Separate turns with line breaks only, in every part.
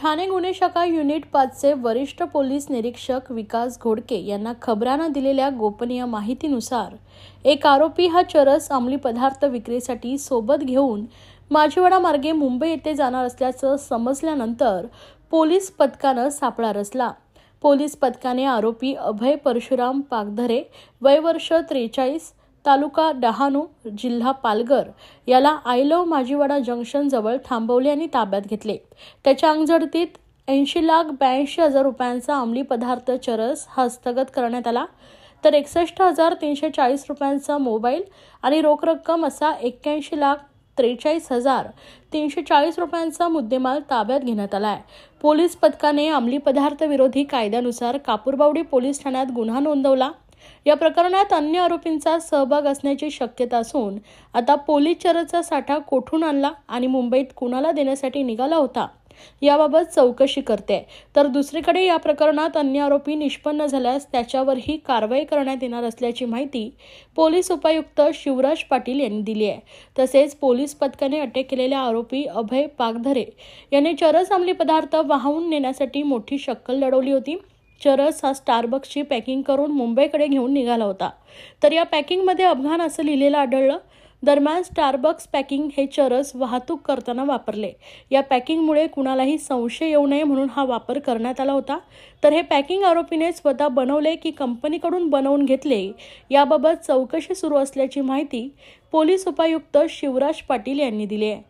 ठाणे गुन्हे शाखा युनिट 5चे वरिष्ठ पोलीस निरीक्षक विकास घोडके यांना खबरांना दिलेल्या गोपनीय माहितीनुसार एक आरोपी हा चरस अंमली पदार्थ विक्रीसाठी सोबत घेऊन माजिवडा मार्गे मुंबई येथे जाणार असल्याचं समजल्यानंतर पोलीस पथकानं सापळा रचला। पोलीस पथकाने आरोपी अभय परशुराम पागधरे वय वर्ष 43 तालुका डहाणू जिल्हा पालघर याला आय लव्ह माजिवडा जंक्शन जवळ थांबवले आणि ताब्यात घेतले। त्याच्या अंगझडतीत 80,82,000 रुपयांचा अंमली पदार्थ चरस हस्तगत करण्यात आला, तर 61,340 रुपयांचा मोबाईल आणि रोख रक्कम असा 81,43,340 रुपयांचा मुद्देमाल ताब्यात घेण्यात आला आहे। पोलीस पथकाने अंमली पदार्थ विरोधी कायद्यानुसार कापूरबावडी पोलीस ठाण्यात गुन्हा नोंदवला। या प्रकरणात अन्य आरोपींचा सहभाग असण्याची शक्यता असून आता पोलीस चरसचा साठा कोठून आणला आणि मुंबईत कुणाला देण्यासाठी निघाला होता याबाबत चौकशी करते, तर दुसरीकडे या प्रकरणात अन्य आरोपी निष्पन्न झाल्यास त्याच्यावरही कारवाई करण्यात येणार असल्याची माहिती पोलीस उपायुक्त शिवराज पाटील यांनी दिली आहे। तसेच पोलीस पथकाने अटक केलेल्या आरोपी अभय पागधरे यांनी चरस अंमली पदार्थ वाहून नेण्यासाठी मोठी शक्कल लढवली होती। चरस हा स्टारबक्सची पॅकिंग करून मुंबईकडे घेऊन निघाला होता, तर या पॅकिंगमध्ये अफगाण असं लिहिलेलं आढळलं। दरम्यान स्टारबक्स पॅकिंग हे चरस वाहतूक करताना वापरले। या पॅकिंगमुळे कुणालाही संशय येऊ नये म्हणून हा वापर करण्यात आला होता, तर हे पॅकिंग आरोपीने स्वतः बनवले की कंपनीकडून बनवून घेतले याबाबत चौकशी सुरू असल्याची माहिती पोलीस उपायुक्त शिवराज पाटील यांनी दिली आहे।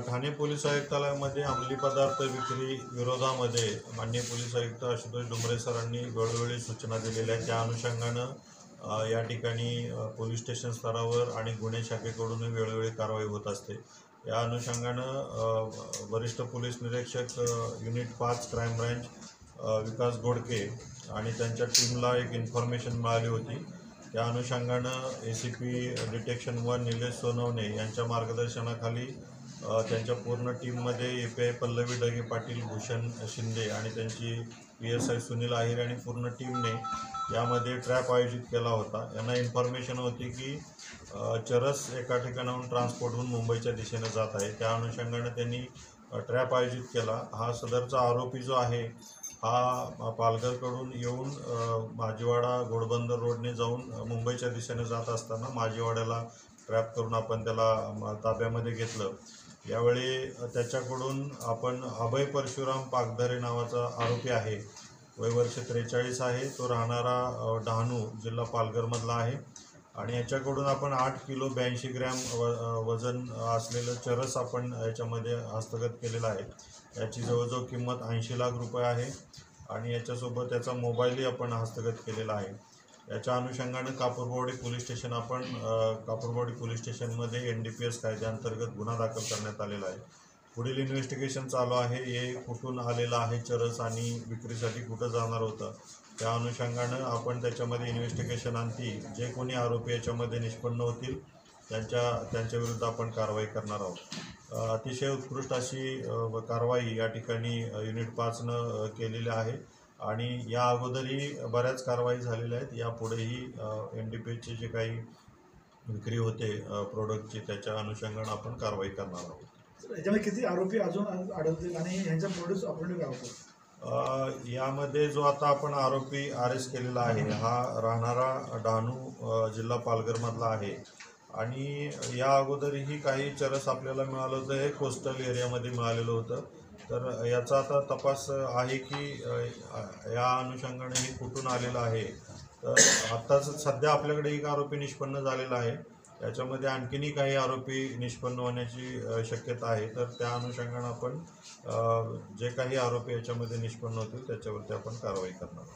ठाणे पोलीस आयुक्तालयामध्ये अंमली पदार्थ विक्री विरोधामध्ये माननीय पोलीस आयुक्त आशुतोष डुमरे सरांनी वेळोवेळी सूचना दिलेल्या आहेत। त्या अनुषंगानं या ठिकाणी पोलीस स्टेशन स्तरावर आणि गुन्हे शाखेकडून वेळोवेळी कारवाई होत असते। या अनुषंगानं वरिष्ठ पोलीस निरीक्षक युनिट 5 क्राईम ब्रँच विकास घोडके आणि त्यांच्या टीमला एक इन्फॉर्मेशन मिळाली होती। त्या अनुषंगानं ACP डिटेक्शन 1 निलेश सोनवणे यांच्या मार्गदर्शनाखाली त्यांच्या पूर्ण टीममध्ये API पल्लवी डगे पाटील, भूषण शिंदे आणि त्यांची PSI सुनील आहिर आणि पूर्ण टीमने यामध्ये ट्रॅप आयोजित केला होता। यांना इन्फॉर्मेशन होती की चरस एका ठिकाणाहून ट्रान्सपोर्ट होऊन मुंबईच्या दिशेने जात आहे। त्या अनुषंगाने त्यांनी ट्रॅप आयोजित केला। हा सदरचा आरोपी जो आहे हा पालघरकडून येऊन माजिवडा घोडबंदर रोडने जाऊन मुंबईच्या दिशेने जात असताना माजिवड्याला ट्रॅप करून आपण त्याला ताब्यामध्ये घेतलं। यावेळी त्याच्याकडून आपण अभय परशुराम पागधरे नावाचा आरोपी आहे, वय वर्ष 43 आहे, तो राहणारा डहाणू जिल्हा पालघरमधला आहे आणि याच्याकडून आपण 8 किलो 82 ग्रॅम वजन असलेलं चरस आपण याच्यामध्ये हस्तगत केलेला आहे। याची जवळजवळ किंमत 80 लाख रुपये आहे आणि याच्यासोबत त्याचा मोबाईलही आपण हस्तगत केलेला आहे। याच्या अनुषंगानं कापूरबावडी पोलीस स्टेशनमध्ये NDPS कायद्याअंतर्गत गुन्हा दाखल करण्यात आलेला आहे। पुढील इन्व्हेस्टिगेशन चालू आहे। हे कुठून आलेलं आहे चरस आणि विक्रीसाठी कुठं जाणार होतं, त्या अनुषंगानं आपण त्याच्यामध्ये इन्व्हेस्टिगेशन आणती जे कोणी आरोपी याच्यामध्ये निष्पन्न होतील त्यांच्या विरुद्ध आपण कारवाई करणार आहोत। अतिशय उत्कृष्ट अशी कारवाई या ठिकाणी युनिट 5नं केलेली आहे आणि या अगोदरही बऱ्याच कारवाई झालेल्या आहेत। यापुढेही NDPSचे जे काही विक्री होते प्रोडक्टची त्याच्या अनुषंगानं आपण कारवाई करणार आहोत।
याच्यामध्ये किती आरोपी अजून आढळतील आणि यांचा प्रोड्यूस ऑपरेटिव्ह काय होतो?
यामध्ये जो आता आपण आरोपी अरेस्ट केलेला आहे हा राहणारा डहाणू जिल्हा पालघरमधला आहे आणि या अगोदरही काही चरस आपल्याला मिळालं होतं, हे कोस्टल एरियामध्ये मिळालेलं होतं। तर याचा आता तपास आहे की या अनुषंगाने हे कुठून आलेलं आहे। तर आत्ताच सध्या आपल्याकडे एक आरोपी निष्पन्न झालेला आहे, याच्यामध्ये आणखीनही काही आरोपी निष्पन्न होण्याची शक्यता आहे। तर त्या अनुषंगाने आपण जे काही आरोपी याच्यामध्ये निष्पन्न होतील त्याच्यावरती आपण कारवाई करणार आहोत।